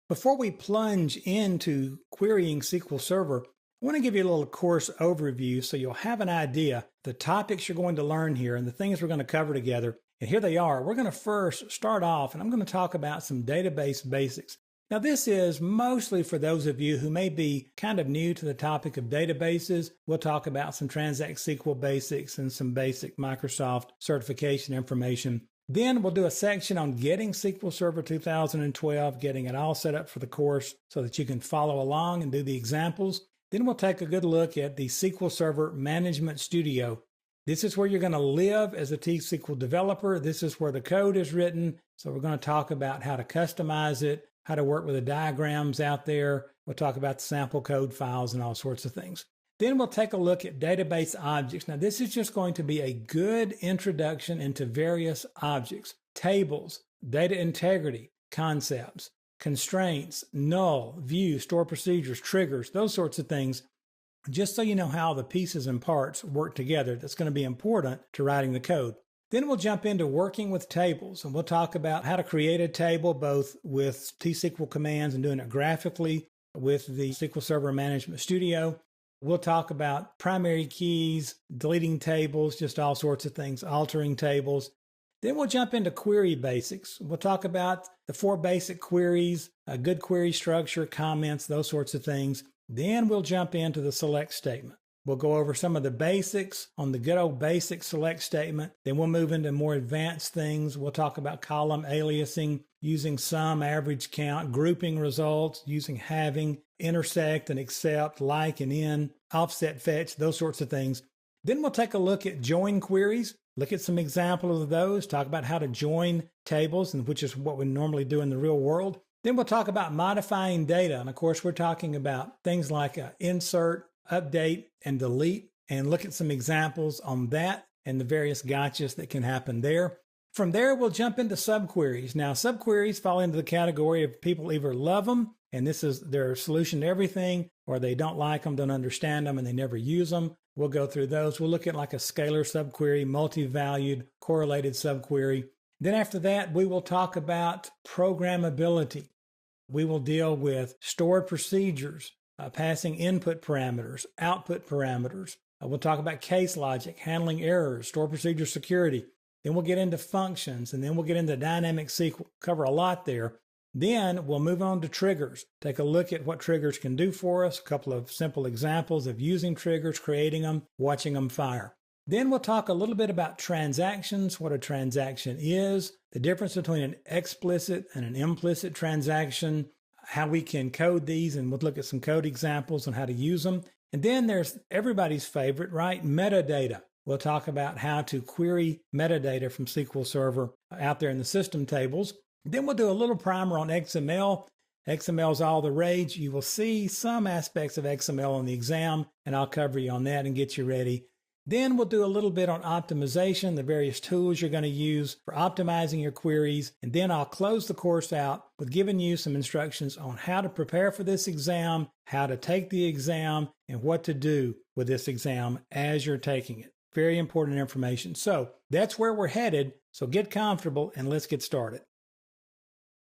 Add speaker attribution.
Speaker 1: Before we plunge into querying SQL Server, I want to give you a little course overview so you'll have an idea the topics you're going to learn here and the things we're going to cover together. And here they are. We're going to first start off, and I'm going to talk about some database basics. Now, this is mostly for those of you who may be kind of new to the topic of databases. We'll talk about some Transact SQL basics and some basic Microsoft certification information. Then we'll do a section on getting SQL Server 2012, getting it all set up for the course so that you can follow along and do the examples. Then we'll take a good look at the SQL Server Management Studio. This is where you're going to live as a T-SQL developer. This is where the code is written. So we're going to talk about how to customize it, how to work with the diagrams out there. We'll talk about the sample code files and all sorts of things. Then we'll take a look at database objects. Now, this is just going to be a good introduction into various objects, tables, data integrity, concepts, constraints, null, view, store procedures, triggers, those sorts of things, just so you know how the pieces and parts work together. That's going to be important to writing the code. Then we'll jump into working with tables, and we'll talk about how to create a table both with T-SQL commands and doing it graphically with the SQL Server Management Studio. We'll talk about primary keys, deleting tables, just all sorts of things, altering tables. Then we'll jump into query basics. We'll talk about the 4 basic queries, a good query structure, comments, those sorts of things. Then we'll jump into the select statement. We'll go over some of the basics on the good old basic select statement. Then we'll move into more advanced things. We'll talk about column aliasing, using sum, average, count, grouping results, using having, intersect and except, like and in, offset fetch, those sorts of things. Then we'll take a look at join queries, look at some examples of those, talk about how to join tables, and which is what we normally do in the real world. Then we'll talk about modifying data. And of course, we're talking about things like insert, update, and delete, and look at some examples on that and the various gotchas that can happen there. From there, we'll jump into subqueries. Now, subqueries fall into the category of people either love them, and this is their solution to everything, or they don't like them, don't understand them, and they never use them. We'll go through those. We'll look at like a scalar subquery, multi-valued, correlated subquery. Then after that, we will talk about programmability. We will deal with stored procedures, passing input parameters, output parameters. We'll talk about case logic, handling errors, stored procedure security. Then we'll get into functions, and then we'll get into dynamic SQL. Cover a lot there. Then we'll move on to triggers. Take a look at what triggers can do for us, a couple of simple examples of using triggers, creating them, watching them fire. Then we'll talk a little bit about transactions, what a transaction is, the difference between an explicit and an implicit transaction, how we can code these, and we'll look at some code examples on how to use them. And then there's everybody's favorite, right? Metadata. We'll talk about how to query metadata from SQL Server out there in the system tables. Then we'll do a little primer on XML. XML is all the rage. You will see some aspects of XML on the exam, and I'll cover you on that and get you ready. Then we'll do a little bit on optimization, the various tools you're going to use for optimizing your queries. And then I'll close the course out with giving you some instructions on how to prepare for this exam, how to take the exam, and what to do with this exam as you're taking it. Very important information. So that's where we're headed. So get comfortable and let's get started.